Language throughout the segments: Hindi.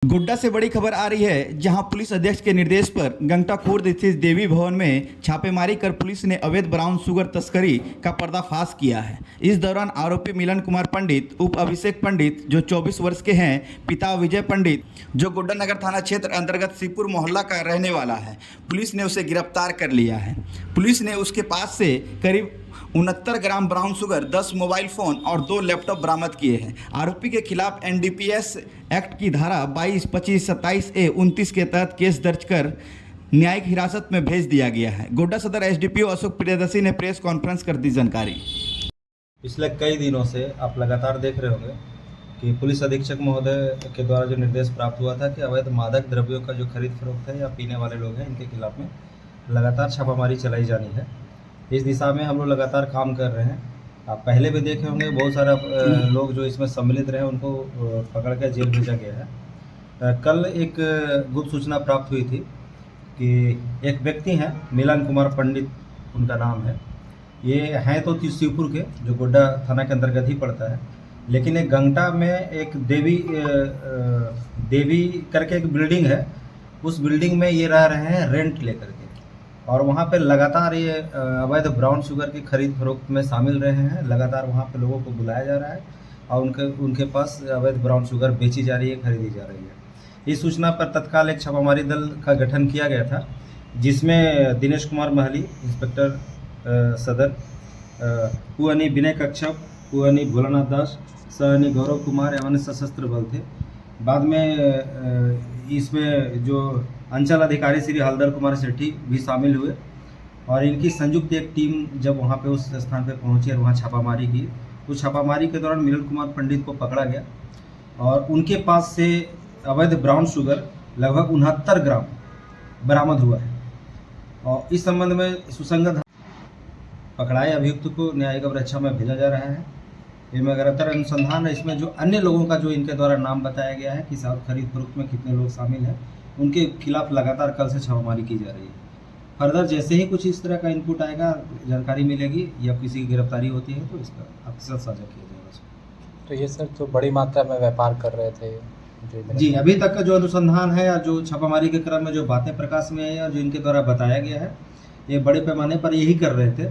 गोड्डा से बड़ी खबर आ रही है, जहां पुलिस अध्यक्ष के निर्देश पर गंगटा खुर्द स्थित देवी भवन में छापेमारी कर पुलिस ने अवैध ब्राउन शुगर तस्करी का पर्दाफाश किया है। इस दौरान आरोपी मिलन कुमार पंडित, उप अभिषेक पंडित जो 24 वर्ष के हैं, पिता विजय पंडित जो गोड्डा नगर थाना क्षेत्र अंतर्गत शिवपुर मोहल्ला का रहने वाला है, पुलिस ने उसे गिरफ्तार कर लिया है। पुलिस ने उसके पास से करीब 69 gram brown sugar, 10 mobile phone और 2 लैपटॉप बरामद किए हैं। आरोपी के खिलाफ एनडीपीएस एक्ट की धारा 22, 25, 27A, 29 के तहत केस दर्ज कर न्यायिक हिरासत में भेज दिया गया है। गोड्डा सदर एसडीपीओ अशोक प्रियदर्शी ने प्रेस कॉन्फ्रेंस कर दी जानकारी। पिछले कई दिनों से आप लगातार देख रहे होंगे कि पुलिस अधीक्षक महोदय के द्वारा जो निर्देश प्राप्त हुआ था कि अवैध मादक द्रव्यों का जो खरीद फरोख्त है या पीने वाले लोग हैं, इनके खिलाफ में लगातार छापामारी चलाई जानी है। इस दिशा में हम लोग लगातार काम कर रहे हैं। आप पहले भी देखे होंगे बहुत सारा लोग जो इसमें सम्मिलित रहे उनको पकड़ कर जेल भेजा गया है। कल एक गुप्त सूचना प्राप्त हुई थी कि एक व्यक्ति हैं, मिलन कुमार पंडित उनका नाम है। ये हैं तो शिवपुर के, जो गोड्डा थाना के अंतर्गत ही पड़ता है, लेकिन एक गंगटा में एक देवी करके एक बिल्डिंग है, उस बिल्डिंग में ये रह रहे हैं रेंट लेकर के, और वहाँ पे लगातार ये अवैध ब्राउन शुगर की खरीद फरोख्त में शामिल रहे हैं। लगातार वहाँ पे लोगों को बुलाया जा रहा है और उनके पास अवैध ब्राउन शुगर बेची जा रही है, खरीदी जा रही है। इस सूचना पर तत्काल एक छापामारी दल का गठन किया गया था, जिसमें दिनेश कुमार महली, इंस्पेक्टर सदर, कुअनी विनय कच्छप, कुअनी भोलानाथ दास, सहनी गौरव कुमार एवं सशस्त्र बल थे। बाद में इसमें जो अंचल अधिकारी श्री हलदर कुमार सेठी भी शामिल हुए और इनकी संयुक्त एक टीम जब वहाँ पे उस स्थान पे पहुँची और वहाँ छापामारी की, तो छापामारी के दौरान मिलन कुमार पंडित को पकड़ा गया और उनके पास से अवैध ब्राउन शुगर लगभग 69 ग्राम बरामद हुआ है। और इस संबंध में सुसंगत पकड़ाए अभियुक्त को न्यायिक अभिरक्षा में भेजा जा रहा है। इनमें लगातार अनुसंधान है। इसमें जो अन्य लोगों का जो इनके द्वारा नाम बताया गया है कि खरीद फरोख्त में कितने लोग शामिल हैं, उनके खिलाफ लगातार कल से छापामारी की जा रही है। फर्दर जैसे ही कुछ इस तरह का इनपुट आएगा, जानकारी मिलेगी या किसी की गिरफ्तारी होती है, तो इसका आपके साथ साझा किया जाएगा। तो ये सर तो बड़ी मात्रा में व्यापार कर रहे थे जी, अभी तक का जो अनुसंधान है या जो छापामारी के क्रम में जो बातें प्रकाश में आई और जो इनके द्वारा बताया गया है, ये बड़े पैमाने पर यही कर रहे थे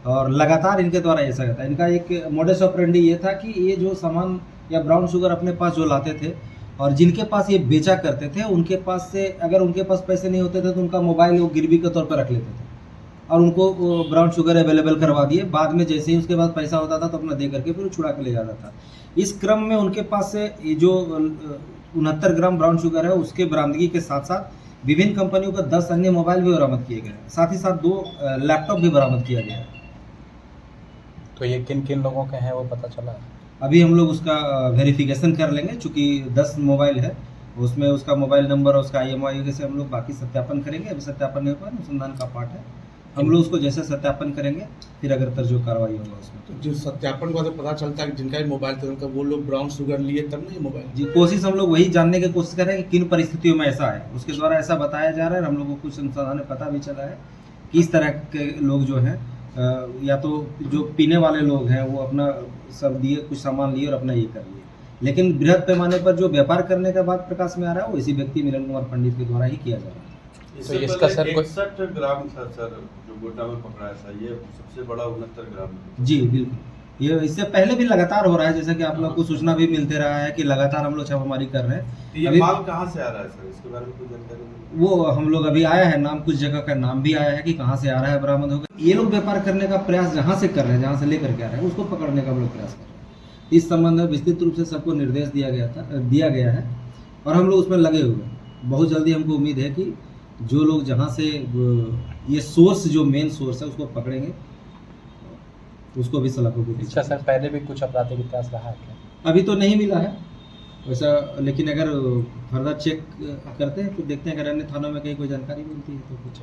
और लगातार इनके द्वारा ऐसा करता है। इनका एक मोडस ऑपरेंडी ये था कि ये जो सामान या ब्राउन शुगर अपने पास जो लाते थे और जिनके पास ये बेचा करते थे, उनके पास से अगर उनके पास पैसे नहीं होते थे तो उनका मोबाइल वो गिरवी के तौर पर रख लेते थे और उनको ब्राउन शुगर अवेलेबल करवा दिए। बाद में जैसे ही उसके पास पैसा होता था तो अपना दे करके फिर छुड़ा के ले जाता था। इस क्रम में उनके पास से ये जो 69 ग्राम ब्राउन शुगर है, उसके बरामदगी के साथ साथ विभिन्न कंपनियों का 10 अन्य मोबाइल भी बरामद किए गए, साथ ही साथ 2 लैपटॉप भी बरामद किया गया है। तो ये किन किन लोगों के हैं वो पता चला है? अभी हम लोग उसका वेरिफिकेशन कर लेंगे, चूँकि 10 मोबाइल है, उसमें उसका मोबाइल नंबर और उसका IMEI से हम लोग बाकी सत्यापन करेंगे। अभी सत्यापन नहीं हुआ, अनुसंधान का पार्ट है, हम लोग उसको जैसे सत्यापन करेंगे फिर अगर जो कार्रवाई होगा उसमें। तो जो सत्यापन का तो पता चलता है कि जिनका मोबाइल था उनका वो लोग ब्राउन शुगर लिए तब नहीं मोबाइल। जी, कोशिश हम लोग वही जानने की कोशिश कर रहे हैं कि किन परिस्थितियों में ऐसा है, उसके द्वारा ऐसा बताया जा रहा है। हम लोग को कुछ अनुसंधान में पता भी चला है कि इस तरह के लोग जो हैं, या तो जो पीने वाले लोग हैं वो अपना सब दिए, कुछ सामान लिए और अपना ये कर लिए, लेकिन बृहद पैमाने पर जो व्यापार करने का बात प्रकाश में आ रहा है वो इसी व्यक्ति मिलन कुमार पंडित के द्वारा ही किया जा रहा है। तो इसका सर 61 ग्राम था सर जो गोड्डा में पकड़ा था, ये सबसे बड़ा 69 ग्राम। जी बिल्कुल, ये इससे पहले भी लगातार हो रहा है, जैसे कि आप लोग को सूचना भी मिलते रहा है कि लगातार हम लोग छापामारी कर रहे हैं। ये माल कहाँ से आ रहा है सर, इसके बारे में कोई जानकारी? वो हम लोग अभी आया है नाम, कुछ जगह का नाम भी आया है कि कहाँ से आ रहा है, बरामद होगा। ये लोग व्यापार करने का प्रयास जहाँ से कर रहे हैं, जहाँ से लेकर के आ रहे हैं, उसको पकड़ने का हम लोग प्रयास कर रहे हैं। इस संबंध में विस्तृत रूप से सबको निर्देश दिया गया है और हम लोग उसमें लगे हुए हैं। बहुत जल्दी हमको उम्मीद है कि जो लोग जहाँ से ये सोर्स, जो मेन सोर्स है, उसको पकड़ेंगे, उसको भी सलाखों को। अच्छा सर, पहले भी कुछ आपराधिक इतिहास रहा है क्या? अभी तो नहीं मिला है वैसा, लेकिन अगर फर्दर चेक करते हैं तो देखते हैं, अगर अन्य थानों में कहीं कोई जानकारी मिलती है तो कुछ